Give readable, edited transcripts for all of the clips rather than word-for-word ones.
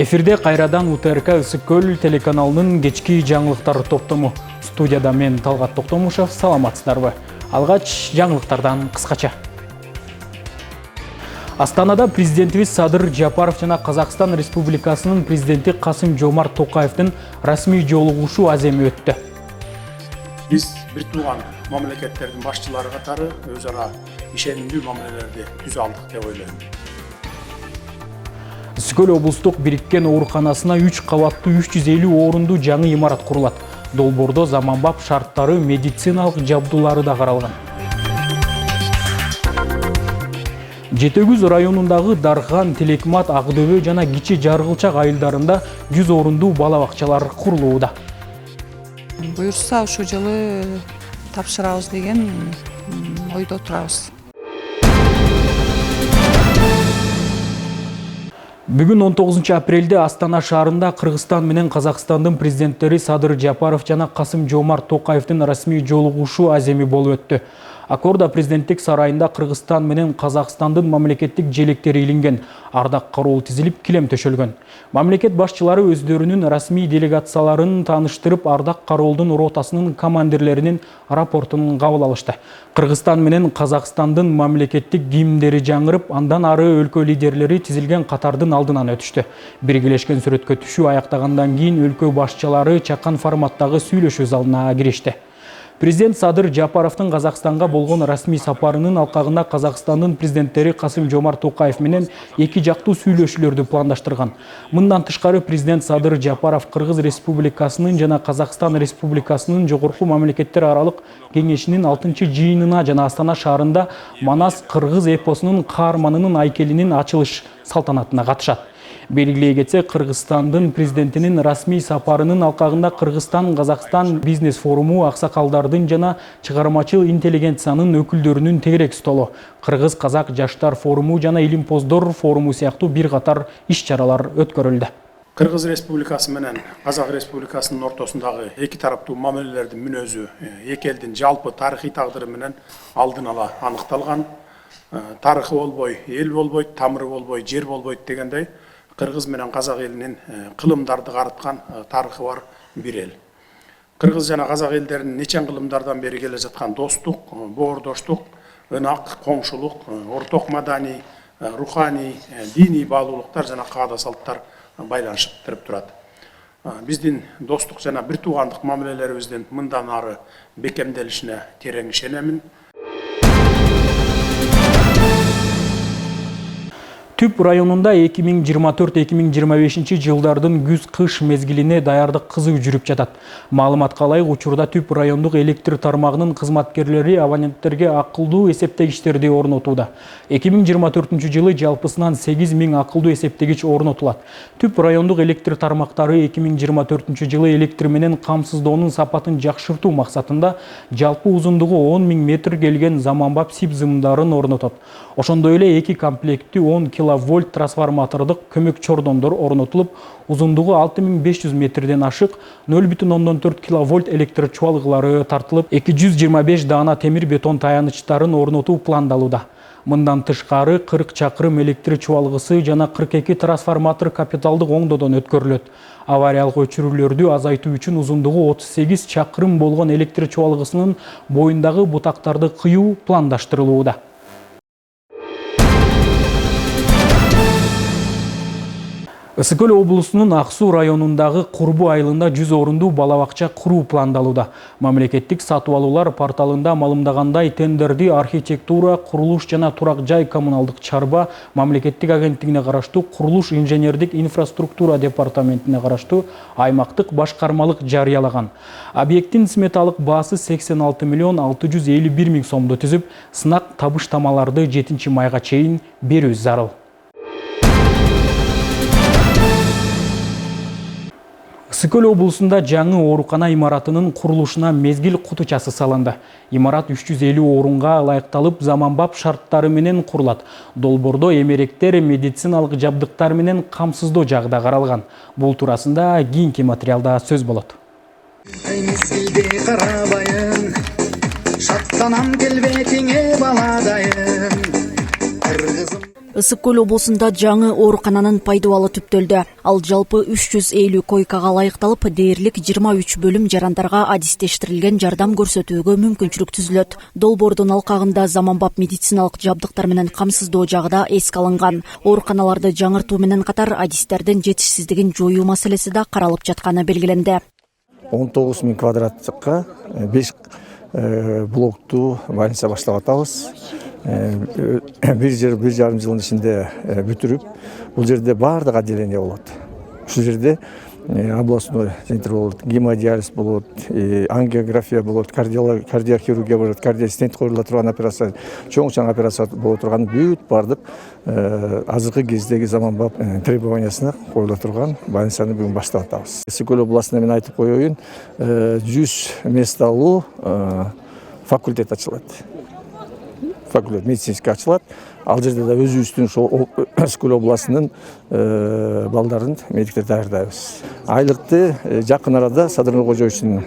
Эфирде кайрадан УТРК Ысык-Көл телеканалынын кечки жаңылыктар топтому. Студияда мен Талгат Токтомушев, саламатсыздарбы. Алгач жаңылыктардан кыскача. Астанада президентибиз Садыр Жапаров жана Казакстан Республикасынын президенти Касым-Жомарт Токаевдин расмий жолугушуу аземи өттү. Биз бир тууган мамлекеттердин башчылары катары өз ара ишенимдүү мамилелерди түзө алдык деп ойлойм. Ысык-Көл облустук бириккен ооруканасына 3 кабаттуу 350 орунду жаңы имарат курулат. Долбоордо заманбап шарттары, медициналык жабдуулары да каралган. Жетегүз районундагы Дархан, Телекмат, Акдөбө жана Кичи Жаргылчак айылдарында 100 орунду бала бакчалар курулууда. Буюрса ушул жылы тапшырабыз деген ойдо турабыз. Бүгүн 19 апрелде Астана шаарында Кыргызстан менен Казакстандын президенттери Садыр Жапаров жана Касым-Жомарт Токаевдин расмий жолугушуу аземи болуп өттү. Акордо президенттик сарайында Кыргызстан менен Казакстандын мамлекеттик желектери илинген, ардак кароол тизилип, килем төшөлгөн. Мамлекет башчылары өздөрүнүн расмий делегацияларын тааныштырып, ардак кароолдун ротасынын командирлеринин рапортун кабыл алышты. Кыргызстан менен Казакстандын мамлекеттик гимндери жаңырып, андан ары өлкө лидерлери тизилген катардын алдынан өтүштү. Биргелешкен сүрөткө түшүү аяктагандан кийин өлкө башчылары чакан форматтагы сүйлөшүү залына киришти. Президент Садыр Жапаровдун Казакстанга болгон расмий сапарынын алкагында Казакстандын президенттери Касым-Жомарт Токаев менен эки жактуу сүйлөшүүлөрдү пландаштырган. Мындан тышкары президент Садыр Жапаров Кыргыз Республикасынын жана Казакстан Республикасынын жогорку мамлекеттер аралык кеңешинин 6-жыйынына жана Астана шаарында Манас кыргыз эпосунун каарманынын айкелинин ачылыш салтанатына катышат. Белгилей кетсе, Кыргызстандын президентинин расмий сапарынын алкагында Кыргызстан-Казакстан бизнес форуму, аксакалдардын жана чыгармачыл интеллигенциянын өкүлдөрүнүн тегерек столу, Кыргыз-Казак жаштар форуму жана илимпоздор форуму сыяктуу бир катар иш-чаралар өткөрүлдү. Кыргыз Республикасы менен Казак Республикасынын ортосундагы эки тараптуу мамилелердин мүнөзү эки элдин жалпы тарыхый тагдыры менен алдын ала аныкталган. Тарыхы болбой, эл болбойт, тамыры болбой, жер болбойт дегендей, Кыргыз менен Казак элинин кылымдарды карыткан тарыхы бар бир эл. Кыргыз жана Казак элдеринин нечен кылымдардан бери келе жаткан достук, боордоштук, ынак, коңшулук, орток маданий, руханий, диний баалуулуктар жана каада салттар байланыштырып турат. Биздин достук жана бир туугандык мамилелерибиздин мындан ары бекемделишине терең ишенемин. Түп районунда 2024-2025 жылдардын күз-кыш мезгилине даярдык кызуу жүрүп жатат. Маалыматка ылайык, учурда Түп райондук электр тармагынын кызматкерлери абоненттерге акылдуу эсептегичтерди орнотууда. 2024 жылы жалпысынан 8000 акылдуу эсептегич орнотулат. Түп райондук электр тармактары 2024 жылы электр менен камсыздоонун сапатын жакшыртуу максатында жалпы узундугу 10 000 метр келген заманбап СИП зымдарын орнотот. Ошондой эле 2 комплекттүү 10 киловольт трансформатордук көмөк чордондор орнотулуп, узундугу 6500 метрден ашык 0,4 киловольт электр чуалыгылары тартылып, 225 даана темир бетон таянычтарын орнотуу пландалууда. Мындан тышкары 40 чакырым электр чуалгысы жана 42 трансформатор капиталдык оңдодон өткөрүлөт. Авариялык өчүрүүлөрдү азайтуу үчүн узундугу 38 чакырым болгон электр чуалгысынын боюндагы бутактарды кыюу пландаштырылууда. Ысык-Көл облусунун Ак-Суу районундагы Курбу айылында 100 орунду бала бакча куруу пландалууда. Мамлекеттик сатып алуулар порталында малымдагандай, тендерди архитектура, курулуш жана турак жай коммуналдык чарба мамлекеттик агенттигине караштуу Курулуш инженердик инфраструктура департаментине караштуу аймактык башкармалык жарыялаган. Объекттин сметалык баасы 86 миллион 651 миң сомду түзүп, сынак табыштамаларды 7 майга чейин берүү зарыл. Ысык-Көл облусунда жаңы оорукана имаратынын курулушуна мезгил кутучасы салынды. Имарат 350 орунга ылайыкталып, заманбап шарттары менен курулат. Долбоордо эмеректер, медициналык жабдыктар менен камсыздоо жагы да каралган. Бул туурасында кийинки материалда сөз болот. Ысык Көл облусунда жаңы оорукананын пайдубалы түптөлдү. Ал жалпы 350 койкага лайыкталып, дээрлик 23 бөлүм жарандарга адистештирилген жардам көрсөтүүгө мүмкүнчүлүк түзүлөт. Долбоордун алкагында заманбап медициналык жабдыктар менен камсыздоо жагы да эске алынган. Ооруканаларды жаңыртуу менен катар адистердин жетишсиздигин жоюу маселеси да каралып жатканы белгиленди. 19 000 квадратка 5 блоктуу больница баштап атабыз. 1,5 жылдын ичинде бүтүрүп, бул жерде баардык отделение болот. Ушул жерде областной центр болот, гемодиализ болот, ангиография болот, кардиохирургия болот, кардиостент коюла турган операция, чоң операция боло турган бүт бардык азыркы кездеги заманбап требованиясына коюла турган больницаны бүгүн баштап атабыз. Ысык Көл областына мен айтып коеюн, 100 месталуу факультет ачылат. Факультет медицинский ачылат. Ал жерде да өзүбүздүн Ысык Көл областынын балдарын медиктер даярдайбыз. Айлыкты жакын арада Садыр Нуркожоевичтин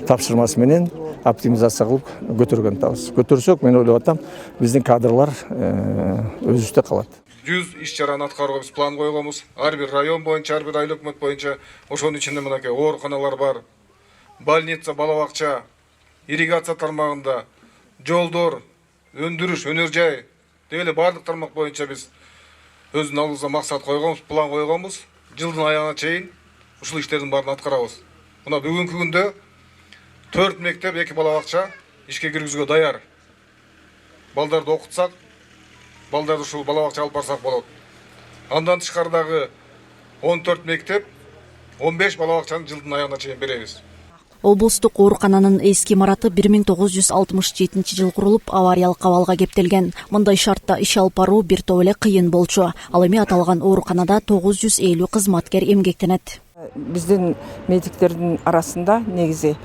тапшырмасы менен оптимизация кылып көтөргөн атабыз. Көтөрсөк, мен ойлоп атам, биздин кадрлар өзүбүздө калат. 100 иш-чараны аткарууга биз план койгонбуз. Ар бир район боюнча, ар бир айыл өкмөт боюнча ошонун ичинде мынакей ооруканалар бар. Больница, бала бакча, ирригация тармагында жолдор, өндүрүш, өнөр жай, деги бардык тармак боюнча биз өзүнүн алдыбызга максат койгонбуз, план койгонбуз. Жылдын аягына чейин ушул иштердин баарын аткарабыз. Мына бүгүнкү күндө 4 мектеп, 2 бала бакча ишке киргизүүгө даяр. Балдарды окутсак, балдарды ушул бала бакчага алып барсак болот. Андан тышкарыдагы 14 мектеп, 15 бала бакчаны жылдын аягына чейин беребиз. Облустук оорукананын эски имараты 1967 жылы курулуп, авариялык абалга кептелген. Мындай шартта иш алып баруу бир топ эле кыйын болчу. Ал эми аталган ооруканада 950 кызматкер эмгектенет. Биздин медиктердин арасында негизи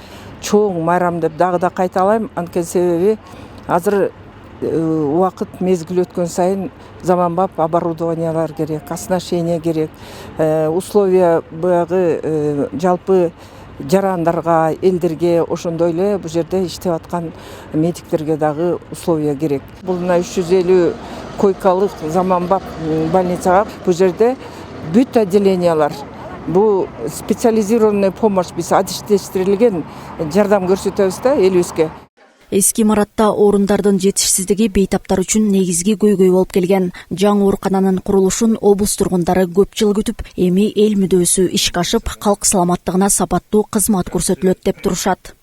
чоң майрам деп дагы да кайталайм. Анткени себеби азыр убакыт мезгил өткөн сайын заманбап оборудованиялар керек, оснащение керек, условия баягы жалпы жарандарга, элдерге, ошондой эле бул жерде иштеп аткан медиктерге дагы условия керек. Бул 350 койкалык заманбап больницага бул жерде бүт отделениялар, бул специализированный помощь биз адистештирилген жардам көрсөтөбүз да элибизге. Эски имаратта орундардын жетишсиздиги бейтаптар үчүн негизги көйгөй болуп келген. Жаңы оорукананын курулушун облус тургундары көп жыл күтүп, эми эл мүдөөсү ишке ашып, калк саламаттыгына сапаттуу кызмат көрсөтүлөт деп турушат.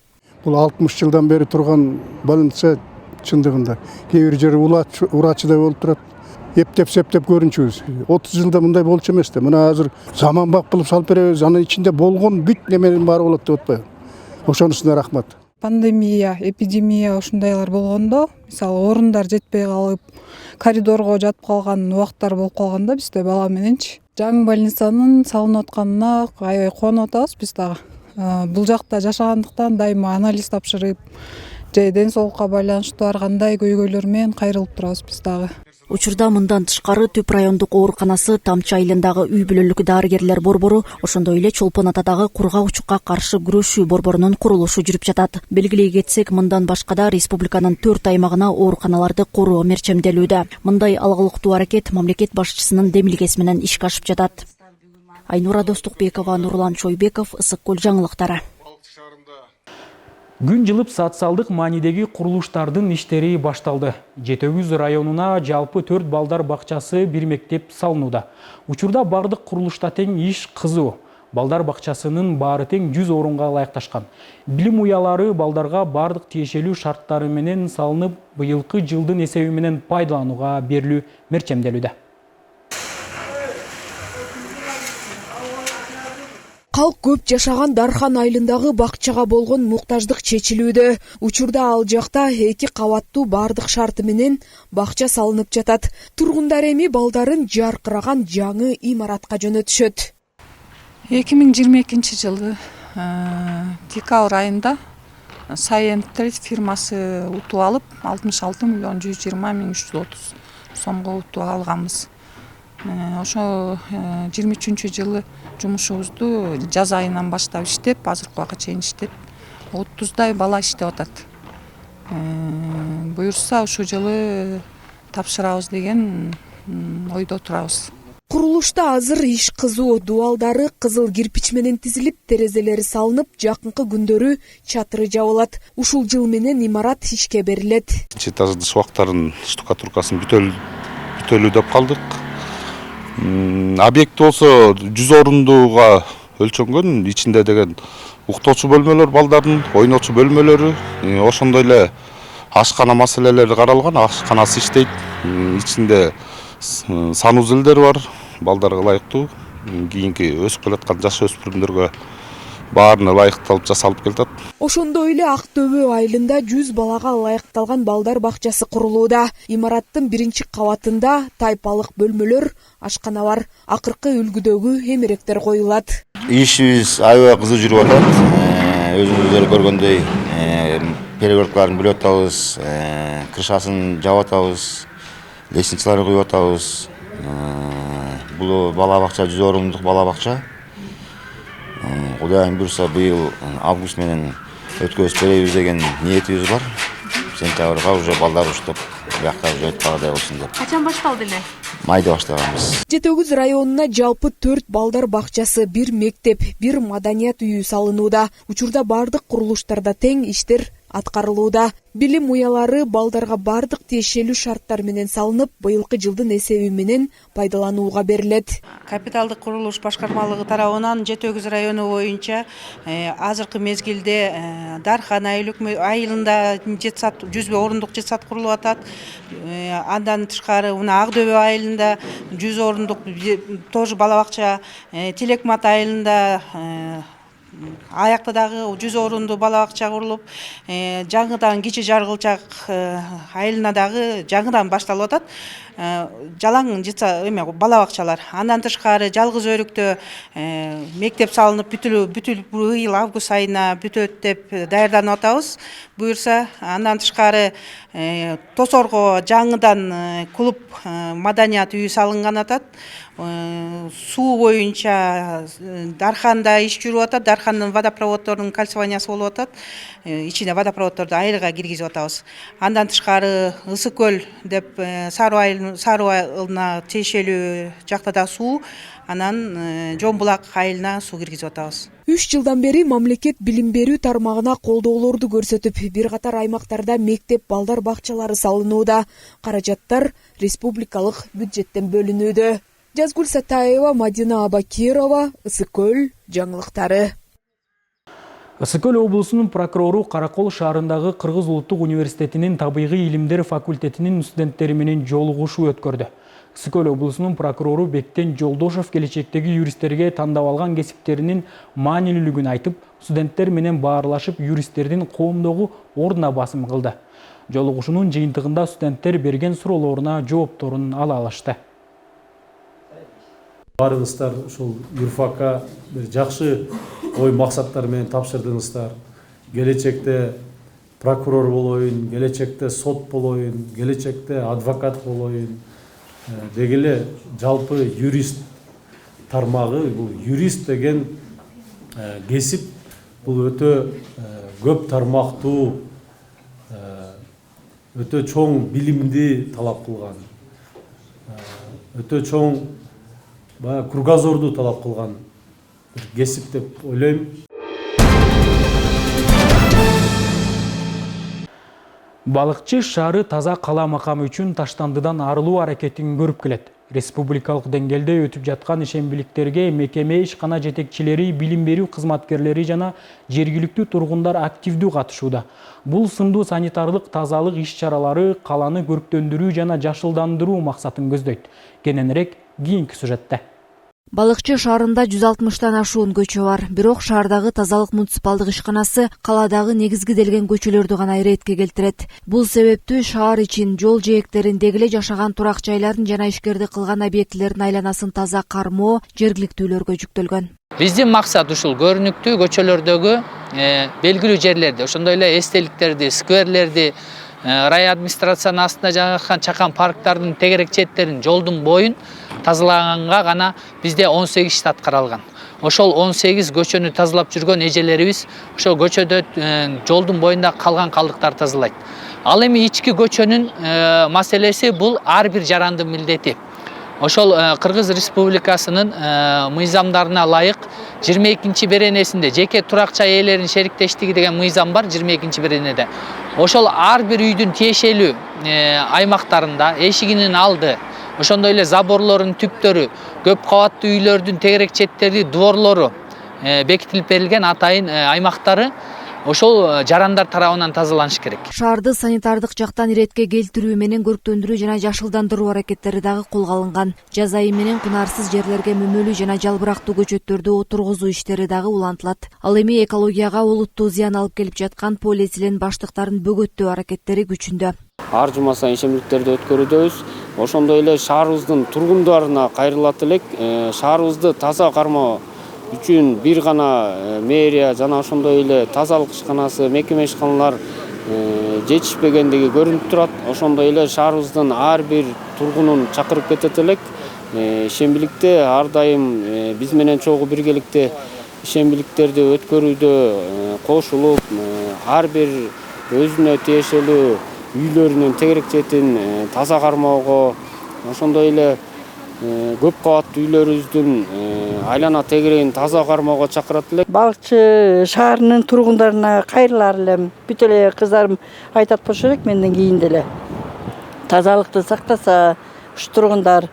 Бул 60 жылдан бери турган больница чындыгында кээ бир жери урачыдай болуп турат. Эптеп-септеп көрүнчүбүз. 30 жылда мындай болчу эмес да. Мына азыр заманбап кылып салып беребиз. Анын ичинде болгон бүт неменин баары болот деп атпайбы? Ошонусуна рахмат. Пандемия, эпидемия ушундайлар болгондо, мисалы орундар жетпей калып, коридорго жатып калган убактар болуп калганда бизде бала мененчи. Жаңы больницанын салынып атканына аябай кубанып атабыз биз дагы. Бул жакта жашагандыктан дайыма анализ тапшырып, же ден соолукка байланыштуу ар кандай көйгөйлөр менен кайрылып турабыз биз дагы. Учурда мындан тышкары Түп райондук ооруканасы, Тамчы айылындагы үй бүлөлүк дарыгерлер борбору, ошондой эле Чолпон атадагы кургак-учукка каршы күрөшүү борборунун курулушу жүрүп жатат. Белгилей кетсек, мындан башка да республиканын 4 аймагына ооруканаларды куруу мерчемделүүдө. Мындай алгылыктуу аракет мамлекет башчысынын демилгеси менен ишке ашып жатат. Айнура Достукбекова, Нурлан Чойбеков, Ысык Көл жаңылыктары. Күн жылып социалдык маанидеги курулуштардын иштери башталды. Жетөгүз районуна жалпы 4 балдар бакчасы, 1 мектеп салынууда. Учурда бардык курулушта тең иш кызуу. Балдар бакчасынын баары тең 100 орунга ылайыкташкан. Билим уялары балдарга бардык тиешелүү шарттары менен салынып, быйылкы жылдын эсеби менен пайдаланууга берилүү мерчемделүүдө. Калк көп жашаган Дархан айылындагы бакчага болгон муктаждык чечилүүдө. Учурда ал жакта 2 кабаттуу бардык шарты менен бакча салынып жатат. Тургундар эми балдарын жаркыраган жаңы имаратка жөнөтүшөт. 2022 жылы декабрь айында Сайентрейд фирмасы утуп алып, 66 миллион 120 миң 330 сомго утуп алганбыз. Ошо 23 жылы жумушубузду жаз айынан баштап иштеп, азыркы убакка чейин иштеп, 30дай бала иштеп атат. Буюрса ошол жылы тапшырабыз деген ойдо турабыз. Курулушта азыр иш кызуу, дубалдары кызыл кирпич менен тизилип, терезелери салынып, жакынкы күндөрү чатыры жабылат. Ушул жыл менен имарат ишке берилет. Этаждын шубактарын, штукатуркасын бүтөлүү деп калдык. Объект болсо 100 орундууга өлчөнгөн, ичинде деген уктоочу бөлмөлөр, балдардын ойночу бөлмөлөрү, ошондой эле ашкана маселелери каралган, ашканасы иштейт. Ичинде санузелдер бар, балдарга ылайыктуу, кийинки өсүп келаткан жаш өспүрүмдөргө баарына ылайыкталып жасалып келатат. Ошондой эле Ак Төбө айылында 100 балага ылайыкталган балдар бакчасы курулууда. Имараттын 1-кабатында тайпалык бөлмөлөр, ашкана бар. Акыркы үлгүдөгү эмеректер коюлат. Ишибиз аябай кызуу жүрүп атат. Өзүңүздөр көргөндөй перегородкаларын бүлүп атабыз, крышасын жаап атабыз, лестницаларын куюп атабыз. Бул бала бакча 100 орундук бала бакча. Кудайым буйруса быйыл август менен өткөзүп беребиз деген ниетибиз бар. Сентябрга уже балдар уштуп, бияка уже өткөрдөй болсун деп. Качан башталды эле? Майда баштаганбыз. Жетөгүз районуна жалпы 4 балдар бакчасы, 1 мектеп, 1 маданият үйү салынууда. Учурда бардык курулуштарда тең иштер аткарылууда. Билим уялары балдарга бардык тиешелүү шарттар менен салынып, быйылкы жылдын эсеби менен пайдаланууга берилет. Капиталдык курулуш башкармалыгы тарабынан Жетөгүз району боюнча азыркы мезгилде Дархан айылында 100 орундук жетсат курулуп атат. Андан тышкары мына Ак Төбө айылында 100 орундук тоже бала бакча, Телекмат айылында аякта дагы 100 орунду бала бакча курулуп, жаңыдан Кичи Жаргылчак айылына дагы жаңыдан башталып атат. Жалаң жетса бала бакчалар. Андан тышкары Жалгыз Өрүктө мектеп салынып бүтүлүп быйыл август айына бүтөт деп даярданып атабыз. Буюрса, андан тышкары Тосорго жаңыдан клуб маданият үйү салынган атат. Суу боюнча Дарханда иш жүрүп атат. Дархандын водопроводдордун кальцеваниясы болуп атат. Ичине водопроводдорду айылга киргизип атабыз. Андан тышкары Ысык көл деп Саруу айылына тиешелүү жакта да суу, анан Жон Булак айылына суу киргизип атабыз. 3 жылдан бери мамлекет билим берүү тармагына колдоолорду көрсөтүп, бир катар аймактарда мектеп, балдар бакчалары салынууда. Каражаттар республикалык бюджеттен бөлүнүүдө. Жазгүл Сатаева, Мадина Абакирова, Ысык көл жаңылыктары. Ысык көл облусунун прокурору Каракол шаарындагы Кыргыз улуттук университетинин табигый илимдер факультетинин студенттери менен жолугушуу өткөрдү. Ысык көл облусунун прокурору Бектен Жолдошов келечектеги юристтерге тандап алган кесиптеринин маанилүүлүгүн айтып, студенттер менен баарлашып, юристтердин коомдогу ордуна басым кылды. Жолугушуунун жыйынтыгында студенттер берген суроолоруна жоопторун ала алышты. Барыңыздар ушул юрфакка бир жакшы ой максаттар менен тапшырдыңыздар. Келечекте прокурор болоюн, келечекте сот болоюн, келечекте адвокат болоюн. Дегеле жалпы юрист тармагы, бул юрист деген кесип бул өтө көп тармактуу, өтө чоң билимди талап кылган, өтө чоң кругозорду талап кылган бир кесип деп ойлойм. Балыкчы шаары таза кала макамы үчүн таштандыдан арылуу аракетин көрүп келет. Республикалык деңгээлде өтүп жаткан ишембиликтерге мекеме ишкана жетекчилери, билим берүү кызматкерлери жана жергиликтүү тургундар активдүү катышууда. Бул сындуу санитарлык тазалык иш-чаралары каланы көрктөндүрүү жана жашылдандыруу максатын көздөйт. Кененирээк кийинки сюжетте. Балыкчы шаарында 160-тан ашуун көчө бар. Бирок шаардагы тазалык муниципалдык ишканасы каладагы негизгиделген көчөлөрдү гана иретке келтирет. Бул себептүү шаар ичин жол жээктерин, дегеле жашаган турак жайларын жана ишкерди кылган объектилердин айланасын таза кармоо жергиликтүүлөргө жүктөлгөн. Биздин максат ушул көрүнүктүү көчөлөрдөгү белгилүү жерлерди, ошондой эле эстеликтерди, скверлерди, рай администрациянын астында жайгашкан чакан парктардын тегерек четтерин, жолдун боюн тазалаганга гана бизде 18 штат каралган. Ошол 18 көчөнү тазалап жүргөн эжелерибиз ошол көчөдө жолдун боюнда калган калдыктарды тазалайт. Ал эми ички көчөнүн маселеси бул ар бир жарандын милдети. ошол Кыргыз Республикасынын мыйзамдарына ылайык 22 беренесинде жеке туракча ээлеринин шериктештиги деген мыйзам бар 22 беренеде. Ошол ар бир үйдүн тиешелүү аймактарында эшигинин алды, ошондой эле заборлордун түптөрү, көп кабаттуу үйлөрдүн тегерек четтери, дворлору бекитилип берилген атайын аймактары ошол жарандар тарабынан тазаланыш керек. Шаарды санитардык жактан иретке келтирүү менен көрктөндүрүү жана жашылдандыруу аракеттери дагы колго алынган. Жаз айы менен кунарсыз жерлерге мөмөлүү жана жалбырактуу көчөттөрдү отургузуу иштери дагы улантылат. Ал эми экологияга олуттуу зыян алып келип жаткан полиэтилен баштыктарын бөгөттөө аракеттери күчүндө. Ар жума сайын ишемдиктерди өткөрүүбүз. Ошондой эле шаарыбыздын тургундарына кайрылат элек, шаарыбызды таза кармоо үчүн бир гана мэрия жана ошондой эле тазалык ишканасы, мекеме ишканалар жетишпегендиги көрүнүп турат. Ошондой эле шаарыбыздын ар бир тургунун чакырып кетет элек. Ишембиликте ар дайым биз менен чогуу биргеликте ишембиликтерди өткөрүүдө кошулуп, ар бир өзүнө тиешелүү үйлөрүнүн тегерек четин таза кармоого, ошондой эле көп кабаттуу үйлөрүбүздүн айлана тегерегин таза кармоого чакырат элек. Балыкчы шаарынын тургундарына кайрылар элем. Бүт эле кыздарым айтат болчу элек менден кийин деле. Тазалыкты сактаса, ушу тургундар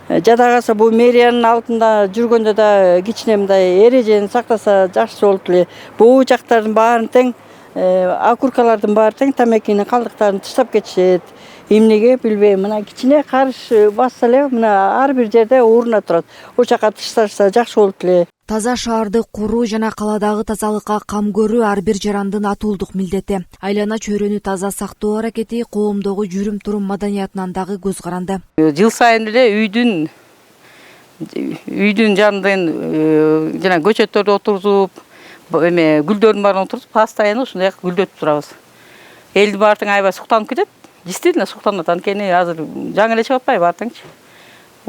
жада калса бул мэриянын алдында жүргөндө да кичине мындай эрежени сактаса жакшы болот эле. Буу жактардын баарын тең окуркалардын баары тең тамекинин калдыктарын таштап кетишет. Эмнеге билбейм, мына кичине карыш басса эле мына ар бир жерде оруна турат. Ошол жака ташташса жакшы болот эле. Таза шаарды куруу жана каладагы тазалыкка кам көрүү ар бир жарандын атуулдук милдети. Айлана чөйрөнү таза сактоо аракети коомдогу жүрүм турум маданиятынан дагы көз каранды. Жыл сайын эле үйдүн жанынан жана көчөттөрдү отургузуп, гүлдөрдүн баарын отургузуп, постоянно ушундай гүлдөтүп турабыз. Элдин баары тең аябай суктанып кетет. Действительно суктанат. Анткени азыр жаңы эле чыгып атпайбы баары теңчи.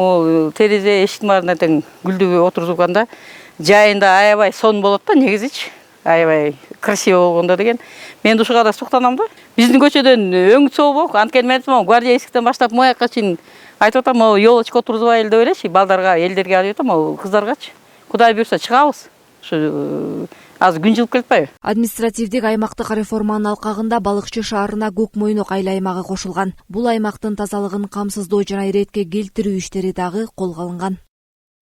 Ол терезе эшиктин баарына тең гүлдү отургузганда жайында аябай сон болот да негизичи. Аябай красиво болгондо деген. Мен ушуга да суктанам да. Биздин көчөдөн өң сообок, анткени мен айтам, гвардейскиктен баштап мояка чейин айтып атам, могу елочка отургузбайлы деп элечи, балдарга, элдерге айтып атам, могу кыздаргачы. Кудай буйрса чыгабыз. Ушу азыр күн жылып келатпайбы? Административдик аймактык реформанын алкагында Балыкчы шаарына Көк Мойнок айыл аймагы кошулган. Бул аймактын тазалыгын камсыздоо жана иретке келтирүү иштери дагы колго алынган.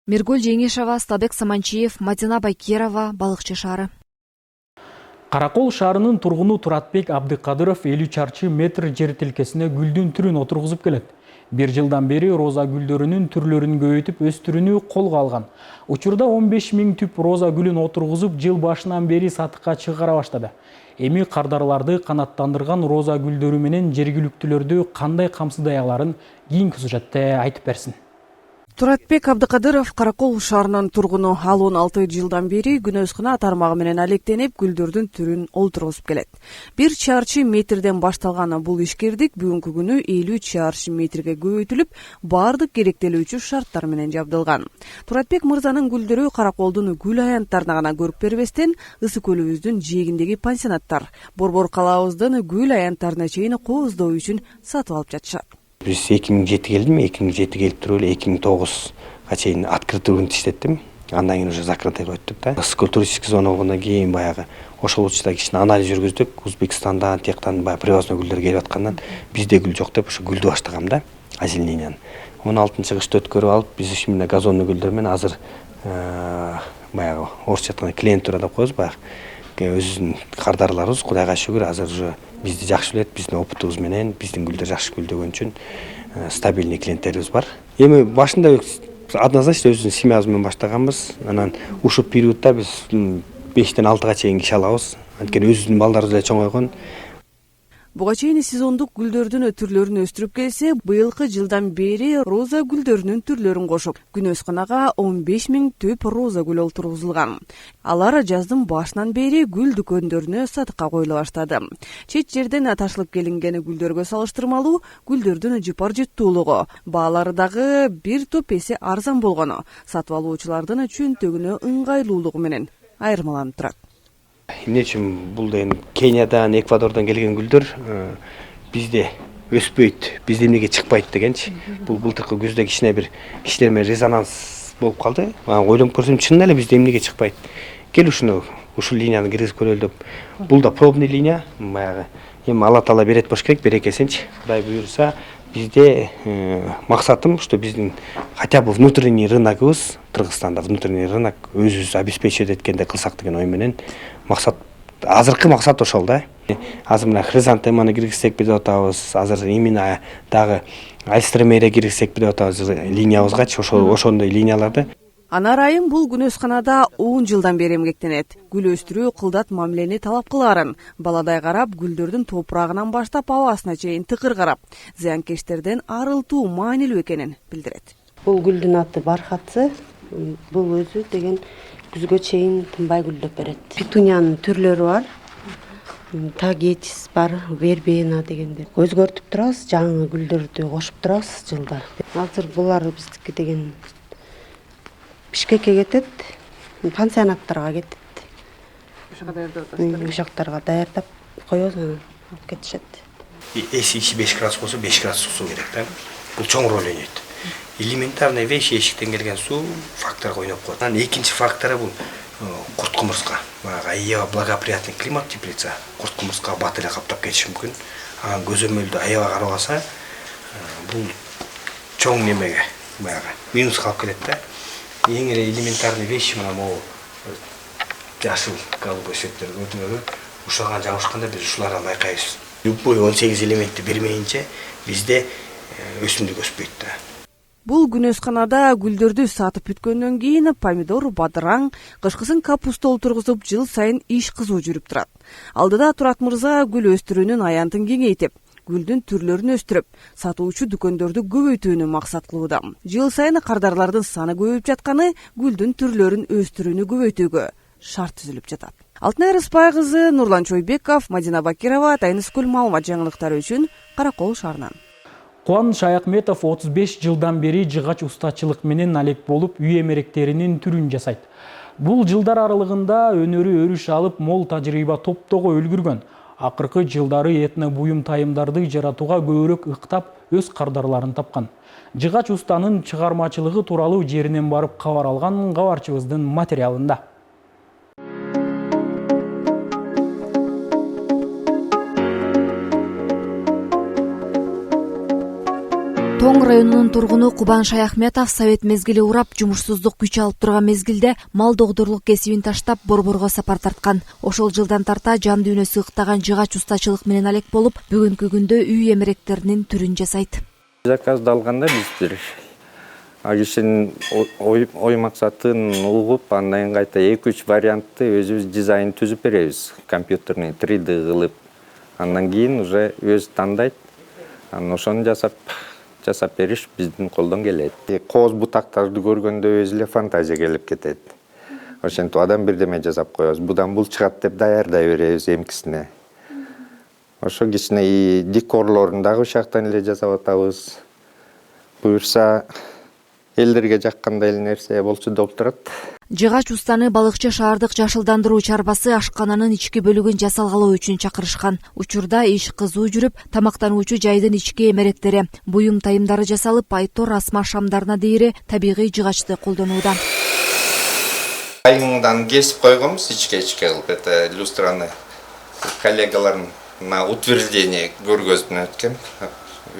Миргүл Жеңишова, Стабек Саманчиев, Мадина Байкерова, Балыкчы шаары. Каракол шаарынын тургуну Туратбек Абдыкадыров 50 чарчы метр жер тилкесине гүлдүн түрүн отургузуп келет. Bir жылдан бери роза гүлдөрүнүн түрлөрүн көбөйтүп өстүрүүнү колго алган. Учурда 15 000 түп роза гүлүн отургузуп, жыл башынан бери сатыкка чыгара баштады. Эми кардарларды канаттандырган роза гүлдөрү менен жергиликтүүлөрдү кандай камсыздай аларын кийинки сюжетте айтып берсин. Туратбек Абдыкадыров Каракол шаарынын тургуну. Ал 16 жылдан бери күнөзкүнө тармагы менен алектенип, гүлдөрдүн түрүн олтургузуп келет. 1 чарчы метрден башталган бул ишкердик бүгүнкү күнү 50 чарчы метрге көбөйтүлүп, баардык керектелүүчү шарттар менен жабдылган. Туратбек мырзанын гүлдөрү Караколдун гүл аянттарына гана көрүп бербестен, Ысык көлүбүздүн жээгиндеги пансионаттар, Борбор калаабыздын гүл аянттарына чейин кооздоо үчүн сатып алып жатышат. Biz 2007 келдим, 2007 келип туруп эле 2009га чейин открытый грунт иштеттим. Андан кийин уже закрытый өттүк да. Ысык туристический зона болгондон кийин баягы ошол учурда кичине анализ жүргүздүк. Өзбекстандан, тияктан баягы привозной гүлдөр келип аткандан бизде гүл жок деп ошо гүлдү баштагам да. Озелененияны. 16-кышты өткөрүп алып, биз ушундай газонный гүлдөр менен азыр баягы орусча айтканда клиентура деп коебуз баягы. Өзүбүздүн кардарларыбыз Кудайга шүгүр азыр уже бизди жакшы билет, биздин опытыбыз менен, биздин гүлдөр жакшы гүлдөгөн үчүн стабильный клиенттерибиз бар. Эми башында однозначно өзүбүздүн семьябыз менен баштаганбыз. Анан ушул периодда биз 5-тен 6-га чейин киши алабыз. Анткени өзүбүздүн балдарыбыз эле чоңойгон. Буга чейин сезондук гүлдөрдүн түрлөрүн өстүрүп келсе, быйылкы жылдан бери роза гүлдөрүнүн түрлөрүн кошуп, күнөзканага 15 000 түп роза гүл олтургузулган. Алар жаздын башынан бери гүл дүкөндөрүнө сатыкка коюла баштады. Чет жерден ташылып келинген гүлдөргө салыштырмалуу гүлдөрдүн жыпар жыттуулугу, баалары дагы бир топ эсе арзан болгону сатып алуучулардын чөнтөгүнө ыңгайлуулугу менен айырмаланып турат. Эмне үчүн бул деген Кениядан, Эквадордон келген гүлдөр бизде өспөйт, бизде эмнеге чыкпайт дегенчи. Бул былтыркы күздө кичине бир иштер менен резонанс болуп калды. Ойлонуп көрсөм чын эле бизде эмнеге чыкпайт. Кел ушул линияны киргизип көрөлү деп. Бул да пробный линия, баягы эми Алла Таала берет болуш керек, берекесинчи. Кудай буюрса, бизде максатым, что биздин хотя бы внутренний рыногыбыз, Кыргызстанда внутренний рынок өзүбүз обеспечивать эткенде кылсак деген ой менен максат, азыркы максат ошол да. Азыр мына хризантеманы киргизсек деп атабыз, азыр именно дагы альстромерия киргизсек деп атабыз линиябызгачы, ошондой линияларды. Анар Айым бул күнөсканада 10 жылдан бери эмгектенет. Гүл өстүрүү кылдат мамилени талап кыларын. Баладай карап, гүлдөрдүн топурагынан баштап абасына чейин тыкыр карап, зыянкечтерден арылтуу маанилүү экенин билдирет. Бул гүлдүн аты бархатсы. Бул өзү деген күзгө чейин тынбай гүлдөп берет. Петуниянын түрлөрү бар. Тагетис бар, вербена дегендер. Өзгөртүп турабыз, жаңы гүлдөрдү кошуп турабыз жылда. Азыр булар биздики деген Бишкекке кетет, пансионаттарга кетет. Ушактарга даярдап коебуз, алып кетишет. Эси 5 градус болсо 5 градус суу керек да. Бул чоң роль ойнойт. Элементарный вещь, эшиктен келген суу факторго ойноп коет. Анан экинчи фактору бул курт кумурска. Аябай благоприятный климат теплица. Курт кумурска бат эле каптап кетиши мүмкүн. Анан көзөмөлдү аябай карабаса, бул чоң немеге, баягы минуска алып келет да. Ең эле элементарный вещи мына могу жашыл голубой цветтер өтүнөрү ушаган жабышканда биз ушулардан байкайбыз. Любой 18 элементти бермейинче бизде өсүмдүк өспөйт да. Бул күнөсканада гүлдөрдү сатып бүткөндөн кийин помидор, бадыраң, кышкысын капуста олтургузуп жыл сайын иш кызуу жүрүп турат. Алдыда Турат мырза гүл өстүрүүнүн аянтын кеңейтип, гүлдүн түрлөрүн өстүрүп, сатуучу дүкөндөрдү көбөйтүүнү максат кылууда. Жыл сайын кардарлардын саны көбөйүп жатканы гүлдүн түрлөрүн өстүрүүнү көбөйтүүгө шарт түзүлүп жатат. Алтынай Рыспай кызы, Нурлан Чойбеков, Мадина Бакирова, Тайныскүл маалымат жаңылыктары үчүн Каракол шаарынан. Кубаныч Аякметов 35 жылдан бери жыгач устачылык менен алек болуп, үй эмеректеринин түрүн жасайт. Бул жылдар аралыгында өнөрү өрүш алып, мол тажрыйба топтого үлгүргөн. Акыркы жылдары этно буюм тайымдарды жаратууга көбүрөөк ыктап, өз кардарларын тапкан. Жыгач устанын чыгармачылыгы тууралуу жеринен барып кабар алган кабарчыбыздын материалында. Тоң районунун тургуну Кубаныч Аякметов совет мезгили урап, жумушсуздук күч алып турган мезгилде мал догдурлук кесибин таштап борборго сапар тарткан. Ошол жылдан тарта жан дүйнөсү ыктаган жыгач устачылык менен алек болуп, бүгүнкү күндө үй эмеректеринин түрүн жасайт. Заказды алганда биз бир кишинин ой максатын угуп, андан кайта 2-3 вариантты өзүбүз дизайн түзүп беребиз. Компьютерный 3D кылып, андан кийин уже өзү тандайт. Анан ошону жасап бериш биздин колдон келет. Кооз бутактарды көргөндө өзү эле фантазия келип кетет. Ошентип адам бирдеме жасап коебуз. Будан бул чыгат деп даярдай беребиз эмкисине. Ошо кичине декорлорун дагы ушактан эле жасап атабыз. Буюрса элдерге жаккандай эле нерсе болчу деп турат. Жыгач устаны балыкчы шаардык жашылдандыруу чарбасы ашкананын ички бөлүгүн жасалгалоо үчүн чакырышкан. Учурда иш кызуу жүрүп, тамактануучу жайдын ички эмеректери, буюм тайымдары жасалып, айтор асма шамдарына дейре табигый жыгачты колдонууда. Айыңдан кесип койгонбуз ичке кылып, это люстраны коллегаларым на утверждение көргөзүп өткөн.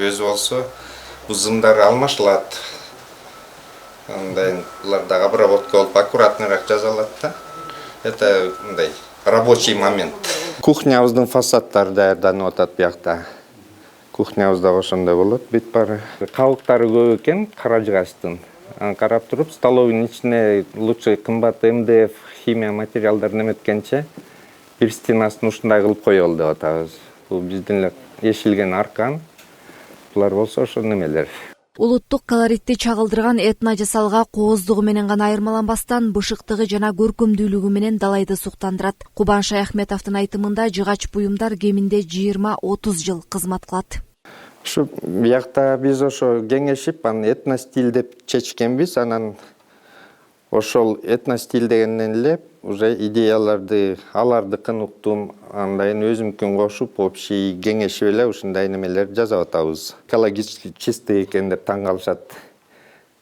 Өзү болсо бул зымдар алмашылат. Андан булар дагы обработка болуп аккуратныраак жасалат да. Это мындай рабочий момент. Кухнябыздын фасадтары даярданып атат биякта. Кухнябызда ошондой болот, бүт баары. Кабыктары көп экен кара жыгачтын. Карап туруп, столовыйдын ичине лучше кымбат МДФ химия материалдарын эметкенче бир стенасын ушундай кылып коелу деп атабыз. Бул биздин эле ешилген аркан. Булар болсо ошо немелер. Улуттук колоритти чагылдырган этно жасалга кооздугу менен гана айырмаланбастан, бышыктыгы жана көркөмдүүлүгү менен далайды суктандырат. Кубаныч Аякметовдун айтымында жыгач буюмдар кеминде 20-30 жыл кызмат кылат. Ушу биякта биз ошо кеңешип, аны этно стиль деп чечкенбиз. Анан ошол этно стиль дегенден эле уже идеяларды алардыкын уктум, андайын өзүмкүн кошуп, общий кеңешип эле ушундай немелер жасап атабыз. Экологически чистый экен деп таң калышат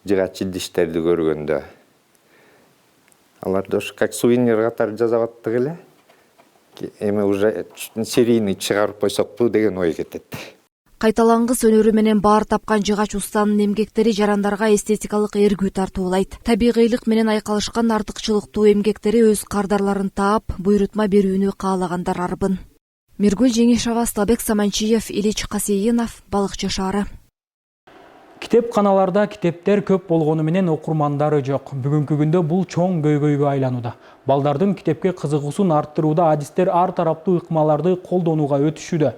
жыгачы идиштерди көргөндө. Аларды ушу как сувенир катары жасап аттык эле. Эми уже серийный чыгарып койсокпу деген ой кетет. Кайталангыс өнөрү менен баар тапкан жыгач устанын эмгектери жарандарга эстетикалык эргүү тартуулайт. Табигыйлык менен айкалышкан артыкчылыктуу эмгектери өз кардарларын таап, буйрутма берүүнү каалагандар арбын. Миргүл Жеңишова, Стабек Саманчиев, Ильич Касейинов, Балыкчы шаары. Китепканаларда китептер көп болгону менен окурмандары жок. Бүгүнкү күндө бул чоң көйгөйгө айланууда. Балдардын китепке кызыгуусун арттырууда адистер ар тараптуу ыкмаларды колдонууга өтүшүүдө.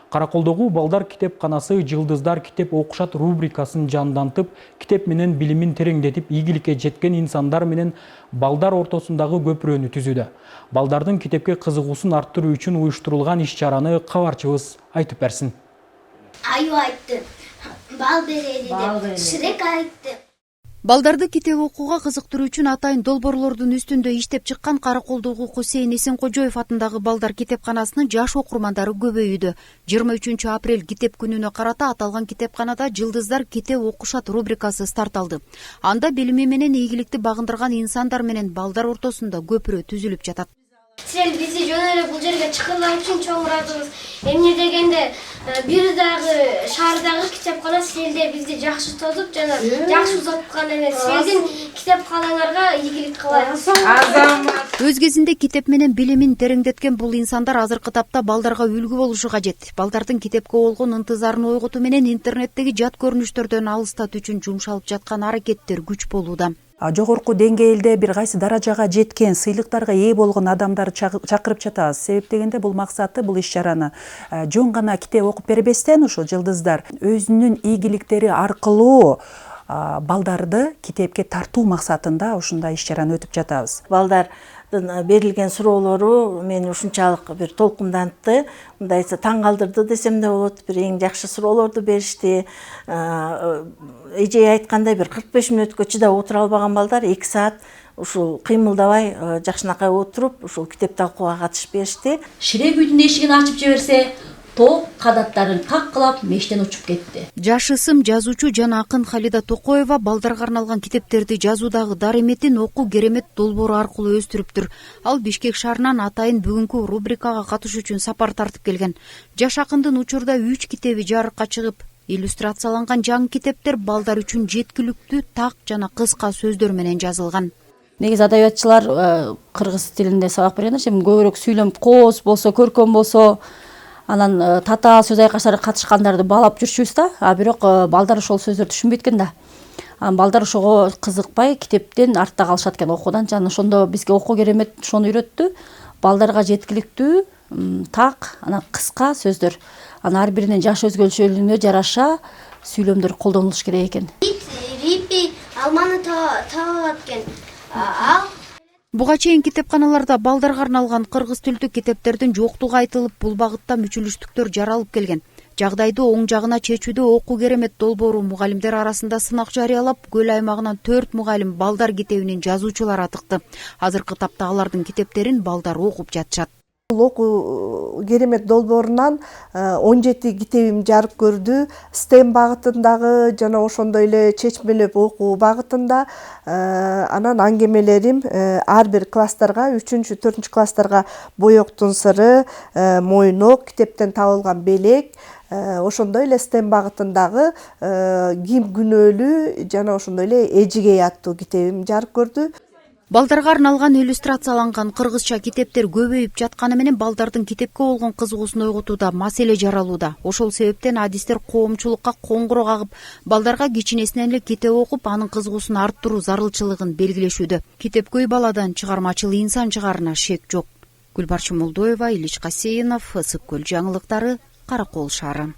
Караколдогу балдар китепканасы «Жылдыздар китеп окушат» рубрикасын жандантып, китеп менен билимин тереңдетип, ийгиликке жеткен инсандар менен балдар ортосундагы көпүрөнү түзүүдө. Балдардын китепке кызыгуусун арттыруу үчүн уюштурулган иш-чараны кабарчыбыз айтып берсин. Аю айтты, бал берели деп, Шрек айтты. Балдарды китеп окууга кызыктыруу үчүн атайын долбоорлордун үстүндө иштеп чыккан Караколдогу Хусейин Эсенкожоев атындагы балдар китепканасынын жаш окурмандары көбөйүүдө. 23 апрель китеп күнүнө карата аталган китепканада «Жылдыздар китеп окушат» рубрикасы старт алды. Анда билими менен ийгиликти багындырган инсандар менен балдар ортосунда көпүрө түзүлүп жатат. Сен бизи жөн эле бул жерге чакырган үчүн чоң ыраазыбыз. Эмне дегенде бир дагы шаардагы китепкана силерде бизди жакшы тосуп жана жакшы узаткан эмес. Силердин китепканаңарга ийгилик кылабыз. Өз кезинде китеп менен билимин тереңдеткен бул инсандар азыркы тапта балдарга үлгү болушу кажет. Балдардын китепке болгон ынтызарын ойготуу менен интернеттеги жат көрүнүштөрдөн алыстатуу үчүн жумшалып жаткан аракеттер күч болууда. Жогорку деңгээлде бир кайсы даражага жеткен, сыйлыктарга ээ болгон адамдарды чакырып жатабыз. Себеп дегенде бул максаты, бул иш-чараны жөн гана китеп окуп бербестен ушул жылдыздар өзүнүн ийгиликтери аркылуу балдарды китепке тартуу максатында ушундай иш-чараны өтүп жатабыз. Балдардын берилген суроолору мени ушунчалык бир толкундантты, мындайча таң калтырды десем да болот. Бир эң жакшы суроолорду беришти. Эже айткандай бир 45 мүнөткө чыдап отура албаган балдар 2 саат ушул кыймылдабай жакшынакай отуруп ушул китепти окууга катышып беришти. Ширек үйдүн эшигин ачып жиберсе, топ кадаттарын каккылап мештен учуп кетти. Жаш ысым жазуучу жана акын Халида Токоева балдарга арналган китептерди жазуудагы дарыметин окуу керемет долбоору аркылуу өстүрүптүр. Ал Бишкек шаарынан атайын бүгүнкү рубрикага катышуу үчүн сапар тартып келген. Жаш акындын учурда 3 китеби жарыкка чыгып, иллюстрацияланган жаңы китептер балдар үчүн жеткиликтүү, так жана кыска сөздөр менен жазылган. Негизи адабиятчылар кыргыз тилинде сабак бергендер, көбүрөөк сүйлөм кооз болсо, көркөм болсо, анан тата сөз айкаштарга катышкандарды баалап жүрчүбүз да, бирок балдар ошол сөздөрдү түшүнбөйт экен да. Балдар ошого кызыкпай китептен артта калышат экен окуудан. Жана ошондо бизге окуу керемет ошону үйрөттү. Балдарга жеткиликтүү, так, анан кыска сөздөр. Анан ар биринин жаш өзгөчөлүгүнө жараша сүйлөмдөр колдонулуш керек экен. Рипи алманы таап экен. Ал Буга чейин китепканаларда балдарга арналган кыргыз тилдүү китептердин жоктугу айтылып, бул багытта мүчүлүштүктөр жаралып келген. Жагдайды оң жагына чечүүдө окуу керемет долбоору мугалимдер арасында сынак жарыялап, Көл аймагынан 4 мугалим балдар китебинин жазуучулары атыкты. Азыркы тапта алардын китептерин балдар окуп жатышат. Окуу керемет долбоорунан 17 китебим жарык көрдү. STEM багытындагы жана ошондой эле чечмелеп окуу багытында. Анан аңгемелерим ар бир класстарга, 3-4 класстарга боёктун сыры, мойнок, китептен табылган белек, ошондой эле STEM багытындагы ким күнөөлүү жана ошондой эле эжигей аттуу китебим жарык көрдү. Балдарга арналган иллюстрацияланган кыргызча китептер көбөйүп жатканы менен балдардын китепке болгон кызыгуусун ойготууда маселе жаралууда. Ошол себептен адистер коомчулукка коңгуроо кагып, балдарга кичинесинен эле китеп окуп, анын кызыгуусун арттыруу зарылчылыгын белгилешүүдө. Китепкөй баладан чыгармачыл инсан чыгарына шек жок. Гүлбарчы Молдоева, Ильич Касейинов, Ысык көл жаңылыктары, Каракол шаары.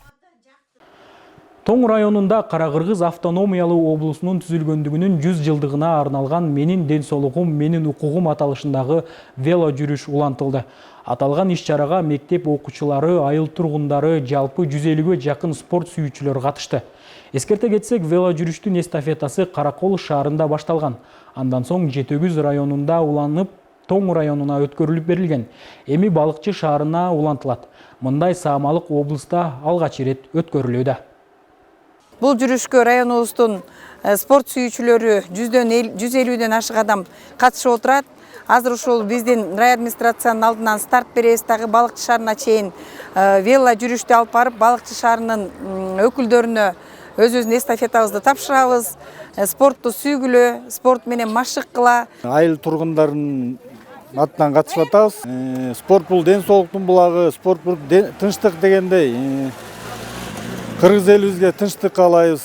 Тоң районунда Кара-Кыргыз автономиялуу облусунун түзүлгөндүгүнүн 100 жылдыгына арналган «Менин ден соолугум, менин укугум» аталышындагы вело жүрүш улантылды. Аталган иш-чарага мектеп окуучулары, айыл тургундары, жалпы 150-гө жакын спорт сүйүүчүлөр катышты. Эскерте кетсек, вело жүрүштүн эстафетасы Каракол шаарында башталган. Андан соң Жетөгүз районунда уланып, Тоң районуна өткөрүлүп берилген. Эми Балыкчы шаарына улантылат. Мындай саамалык облуста алгач ирет өткөрүлүүдө. Бул жүрүшкө районубуздун спорт сүйүүчүлөрү 150ден ашык адам катышып отурат. Азыр ушул биздин рай администрациянын алдынан старт беребиз, дагы Балыкчы шаарына чейин вело жүрүштү алып барып, Балыкчы шаарынын өкүлдөрүнө өзүбүздүн эстафетабызды тапшырабыз. Спортту сүйгүлө, спорт менен машык кыла. Айыл тургундарынын атынан катышып атабыз. Спорт бул ден соолуктун булагы, спорт бул тынчтык дегендей. Кыргыз элибизге тынчтык каалайбыз.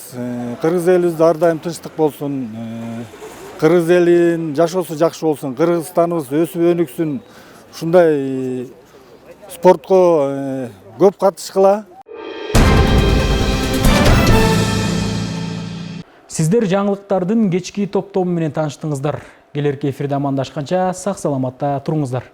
Кыргыз элибизде ар дайым тынчтык болсун. Кыргыз элинин жашоосу жакшы болсун. Кыргызстаныбыз өсүп өнүксүн. Ушундай спортко көп катышкыла. Сиздер жаңылыктардын кечки топтому менен тааныштыңыздар. Келерки эфирде амандашканча сак саламатта туруңуздар.